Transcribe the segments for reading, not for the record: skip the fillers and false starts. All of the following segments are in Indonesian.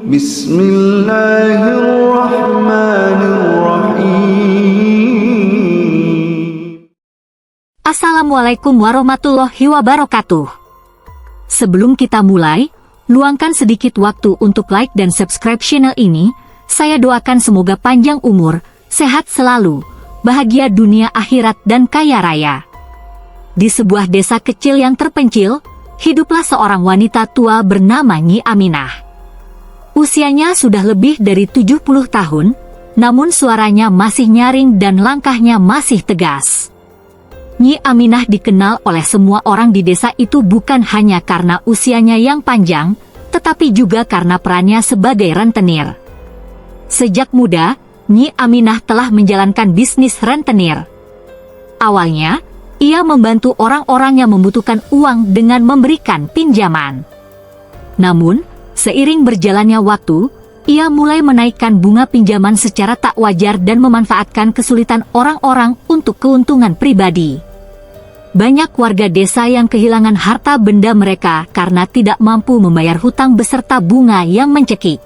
Bismillahirrahmanirrahim. Assalamualaikum warahmatullahi wabarakatuh. Sebelum kita mulai, luangkan sedikit waktu untuk like dan subscribe channel ini. Saya doakan semoga panjang umur, sehat selalu, bahagia dunia akhirat dan kaya raya. Di sebuah desa kecil yang terpencil, hiduplah seorang wanita tua bernama Nyi Aminah. Usianya sudah lebih dari 70 tahun, namun suaranya masih nyaring dan langkahnya masih tegas. Nyi Aminah dikenal oleh semua orang di desa itu bukan hanya karena usianya yang panjang, tetapi juga karena perannya sebagai rentenir. Sejak muda, Nyi Aminah telah menjalankan bisnis rentenir. Awalnya, ia membantu orang-orang yang membutuhkan uang dengan memberikan pinjaman. Namun, seiring berjalannya waktu, ia mulai menaikkan bunga pinjaman secara tak wajar dan memanfaatkan kesulitan orang-orang untuk keuntungan pribadi. Banyak warga desa yang kehilangan harta benda mereka karena tidak mampu membayar hutang beserta bunga yang mencekik.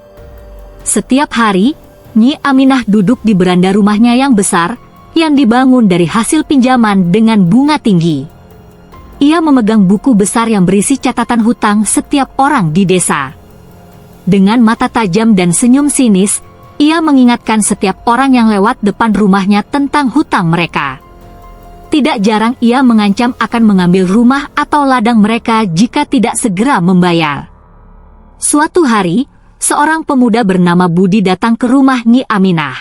Setiap hari, Nyi Aminah duduk di beranda rumahnya yang besar, yang dibangun dari hasil pinjaman dengan bunga tinggi. Ia memegang buku besar yang berisi catatan hutang setiap orang di desa. Dengan mata tajam dan senyum sinis, ia mengingatkan setiap orang yang lewat depan rumahnya tentang hutang mereka. Tidak jarang ia mengancam akan mengambil rumah atau ladang mereka jika tidak segera membayar. Suatu hari, seorang pemuda bernama Budi datang ke rumah Nyi Aminah.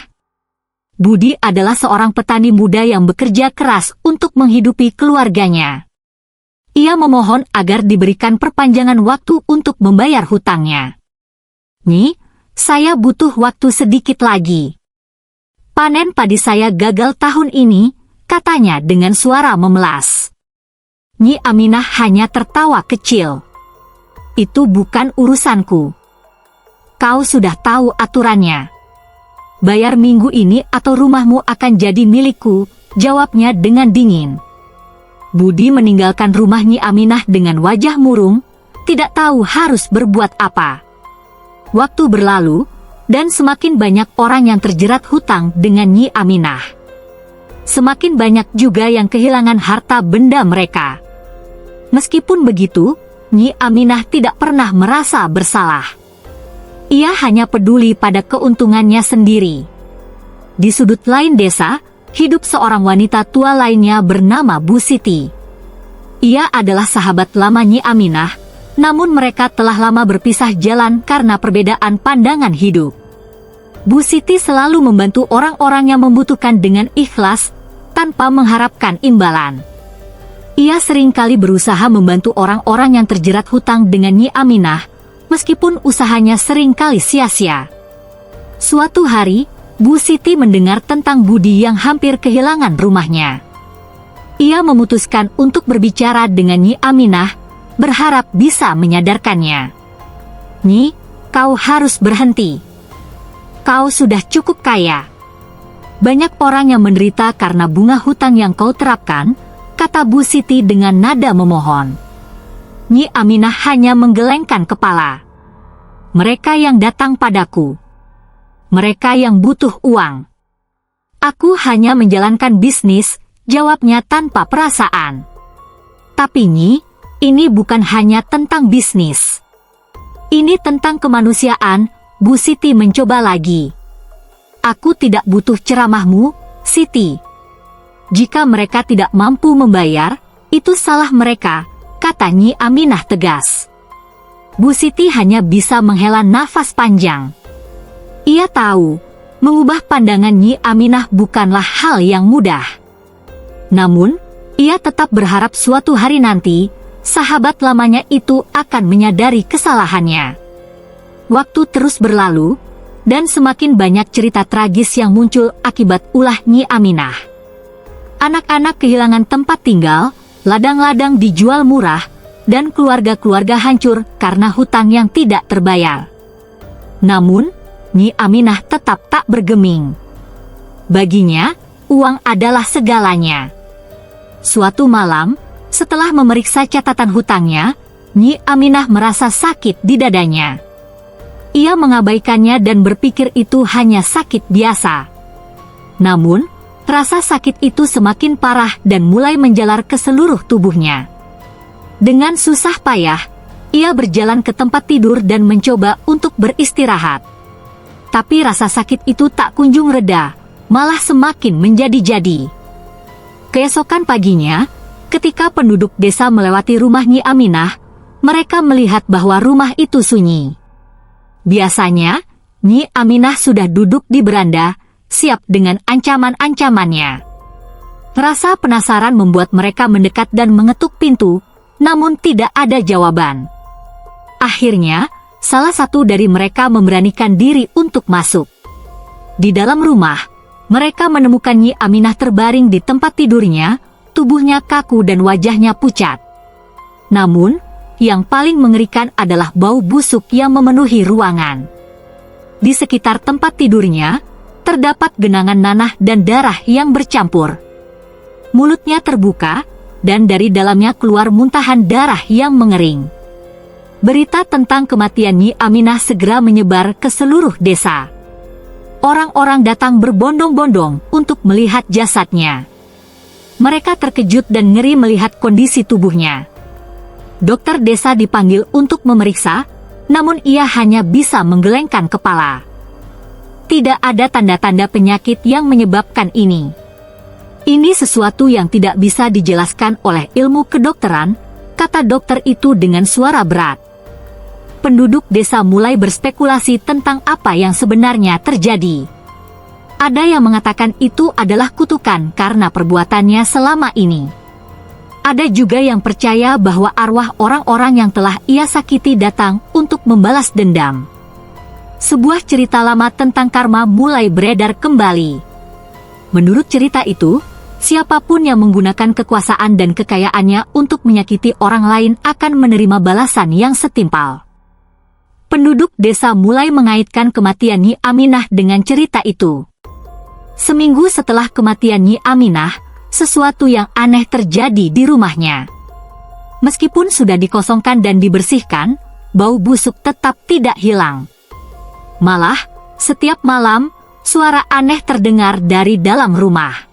Budi adalah seorang petani muda yang bekerja keras untuk menghidupi keluarganya. Ia memohon agar diberikan perpanjangan waktu untuk membayar hutangnya. "Nyi, saya butuh waktu sedikit lagi. Panen padi saya gagal tahun ini," katanya dengan suara memelas. Nyi Aminah hanya tertawa kecil. "Itu bukan urusanku. Kau sudah tahu aturannya. Bayar minggu ini atau rumahmu akan jadi milikku," jawabnya dengan dingin. Budi meninggalkan rumah Nyi Aminah dengan wajah murung, tidak tahu harus berbuat apa. Waktu berlalu, dan semakin banyak orang yang terjerat hutang dengan Nyi Aminah. Semakin banyak juga yang kehilangan harta benda mereka. Meskipun begitu, Nyi Aminah tidak pernah merasa bersalah. Ia hanya peduli pada keuntungannya sendiri. Di sudut lain desa, hidup seorang wanita tua lainnya bernama Bu Siti. Ia adalah sahabat lama Nyi Aminah, namun mereka telah lama berpisah jalan karena perbedaan pandangan hidup. Bu Siti selalu membantu orang-orang yang membutuhkan dengan ikhlas, tanpa mengharapkan imbalan. Ia seringkali berusaha membantu orang-orang yang terjerat hutang dengan Nyi Aminah, meskipun usahanya seringkali sia-sia. Suatu hari, Bu Siti mendengar tentang Budi yang hampir kehilangan rumahnya. Ia memutuskan untuk berbicara dengan Nyi Aminah, berharap bisa menyadarkannya. "Nyi, kau harus berhenti. Kau sudah cukup kaya. Banyak orang yang menderita karena bunga hutang yang kau terapkan," kata Bu Siti dengan nada memohon. Nyi Aminah hanya menggelengkan kepala. "Mereka yang datang padaku. Mereka yang butuh uang. Aku hanya menjalankan bisnis," jawabnya tanpa perasaan. "Tapi Nyi, ini bukan hanya tentang bisnis. Ini tentang kemanusiaan," Bu Siti mencoba lagi. "Aku tidak butuh ceramahmu, Siti. Jika mereka tidak mampu membayar, itu salah mereka," kata Nyi Aminah tegas. Bu Siti hanya bisa menghela nafas panjang. Ia tahu, mengubah pandangan Nyi Aminah bukanlah hal yang mudah. Namun, ia tetap berharap suatu hari nanti, sahabat lamanya itu akan menyadari kesalahannya. Waktu terus berlalu, dan semakin banyak cerita tragis yang muncul akibat ulah Nyi Aminah. Anak-anak kehilangan tempat tinggal, ladang-ladang dijual murah, dan keluarga-keluarga hancur karena hutang yang tidak terbayar. Namun, Nyi Aminah tetap tak bergeming. Baginya, uang adalah segalanya. Suatu malam, setelah memeriksa catatan hutangnya, Nyi Aminah merasa sakit di dadanya. Ia ia mengabaikannya dan berpikir itu hanya sakit biasa. Namun, rasa sakit itu semakin parah dan mulai menjalar ke seluruh tubuhnya. Dengan susah payah, ia berjalan ke tempat tidur dan mencoba untuk beristirahat. Tapi rasa sakit itu tak kunjung reda, malah semakin menjadi-jadi. Keesokan paginya, ketika penduduk desa melewati rumah Nyi Aminah, mereka melihat bahwa rumah itu sunyi. Biasanya, Nyi Aminah sudah duduk di beranda, siap dengan ancaman-ancamannya. Rasa penasaran membuat mereka mendekat dan mengetuk pintu, namun tidak ada jawaban. Akhirnya, salah satu dari mereka memberanikan diri untuk masuk. Di dalam rumah, mereka menemukan Nyi Aminah terbaring di tempat tidurnya, tubuhnya kaku dan wajahnya pucat. Namun, yang paling mengerikan adalah bau busuk yang memenuhi ruangan. Di sekitar tempat tidurnya, terdapat genangan nanah dan darah yang bercampur. Mulutnya terbuka, dan dari dalamnya keluar muntahan darah yang mengering. Berita tentang kematian Nyi Aminah segera menyebar ke seluruh desa. Orang-orang datang berbondong-bondong untuk melihat jasadnya. Mereka terkejut dan ngeri melihat kondisi tubuhnya. Dokter desa dipanggil untuk memeriksa, namun ia hanya bisa menggelengkan kepala. Tidak ada tanda-tanda penyakit yang menyebabkan ini. Ini sesuatu yang tidak bisa dijelaskan oleh ilmu kedokteran, kata dokter itu dengan suara berat. Penduduk desa mulai berspekulasi tentang apa yang sebenarnya terjadi. Ada yang mengatakan itu adalah kutukan karena perbuatannya selama ini. Ada juga yang percaya bahwa arwah orang-orang yang telah ia sakiti datang untuk membalas dendam. Sebuah cerita lama tentang karma mulai beredar kembali. Menurut cerita itu, siapapun yang menggunakan kekuasaan dan kekayaannya untuk menyakiti orang lain akan menerima balasan yang setimpal. Penduduk desa mulai mengaitkan kematian Nyi Aminah dengan cerita itu. Seminggu setelah kematian Nyi Aminah, sesuatu yang aneh terjadi di rumahnya. Meskipun sudah dikosongkan dan dibersihkan, bau busuk tetap tidak hilang. Malah, setiap malam, suara aneh terdengar dari dalam rumah.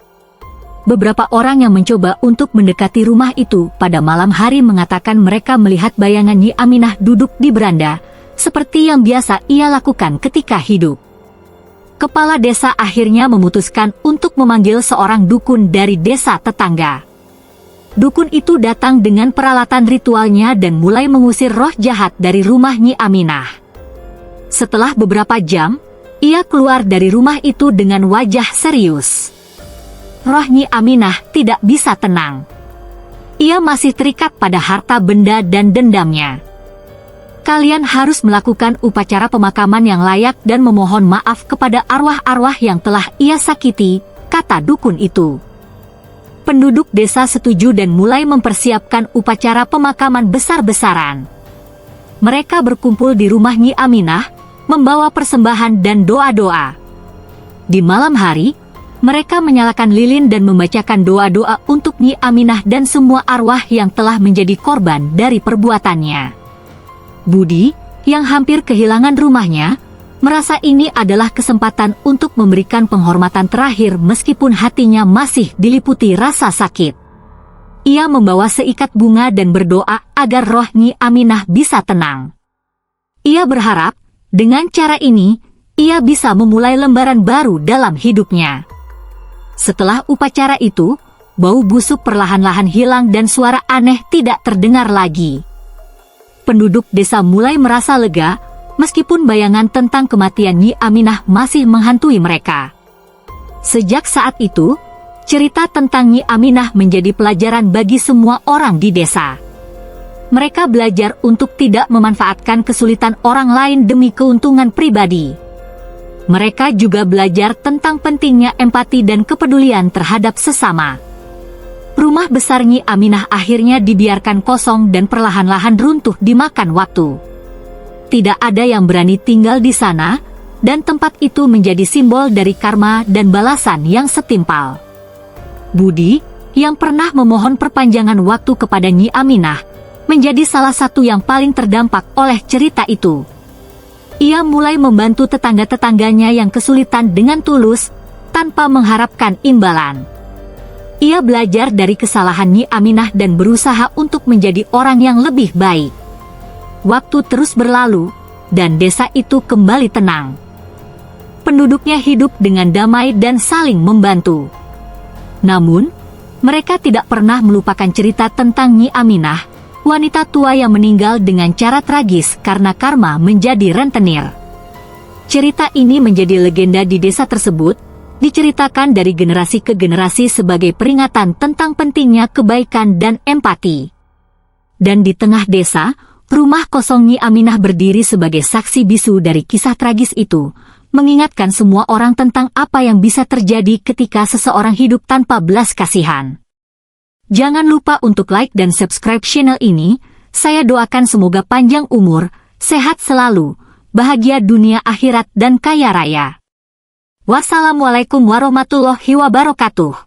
Beberapa orang yang mencoba untuk mendekati rumah itu pada malam hari mengatakan mereka melihat bayangan Nyi Aminah duduk di beranda, seperti yang biasa ia lakukan ketika hidup. Kepala desa akhirnya memutuskan untuk memanggil seorang dukun dari desa tetangga. Dukun itu datang dengan peralatan ritualnya dan mulai mengusir roh jahat dari rumah Nyi Aminah. Setelah beberapa jam, ia keluar dari rumah itu dengan wajah serius. Roh Nyi Aminah tidak bisa tenang. Ia masih terikat pada harta benda dan dendamnya. Kalian harus melakukan upacara pemakaman yang layak dan memohon maaf kepada arwah-arwah yang telah ia sakiti, kata dukun itu. Penduduk desa setuju dan mulai mempersiapkan upacara pemakaman besar-besaran. Mereka berkumpul di rumah Nyi Aminah, membawa persembahan dan doa-doa. Di malam hari, mereka menyalakan lilin dan membacakan doa-doa untuk Nyi Aminah dan semua arwah yang telah menjadi korban dari perbuatannya. Budi, yang hampir kehilangan rumahnya, merasa ini adalah kesempatan untuk memberikan penghormatan terakhir meskipun hatinya masih diliputi rasa sakit. Ia membawa seikat bunga dan berdoa agar roh Nyi Aminah bisa tenang. Ia berharap, dengan cara ini, ia bisa memulai lembaran baru dalam hidupnya. Setelah upacara itu, bau busuk perlahan-lahan hilang dan suara aneh tidak terdengar lagi. Penduduk desa mulai merasa lega, meskipun bayangan tentang kematian Nyi Aminah masih menghantui mereka. Sejak saat itu, cerita tentang Nyi Aminah menjadi pelajaran bagi semua orang di desa. Mereka belajar untuk tidak memanfaatkan kesulitan orang lain demi keuntungan pribadi. Mereka juga belajar tentang pentingnya empati dan kepedulian terhadap sesama. Rumah besar Nyi Aminah akhirnya dibiarkan kosong dan perlahan-lahan runtuh dimakan waktu. Tidak ada yang berani tinggal di sana, dan tempat itu menjadi simbol dari karma dan balasan yang setimpal. Budi, yang pernah memohon perpanjangan waktu kepada Nyi Aminah, menjadi salah satu yang paling terdampak oleh cerita itu. Ia mulai membantu tetangga-tetangganya yang kesulitan dengan tulus, tanpa mengharapkan imbalan. Ia belajar dari kesalahan Nyi Aminah dan berusaha untuk menjadi orang yang lebih baik. Waktu terus berlalu, dan desa itu kembali tenang. Penduduknya hidup dengan damai dan saling membantu. Namun, mereka tidak pernah melupakan cerita tentang Nyi Aminah, wanita tua yang meninggal dengan cara tragis karena karma menjadi rentenir. Cerita ini menjadi legenda di desa tersebut, diceritakan dari generasi ke generasi sebagai peringatan tentang pentingnya kebaikan dan empati. Dan di tengah desa, rumah kosong Nyi Aminah berdiri sebagai saksi bisu dari kisah tragis itu, mengingatkan semua orang tentang apa yang bisa terjadi ketika seseorang hidup tanpa belas kasihan. Jangan lupa untuk like dan subscribe channel ini. Saya doakan semoga panjang umur, sehat selalu, bahagia dunia akhirat dan kaya raya. Wassalamualaikum warahmatullahi wabarakatuh.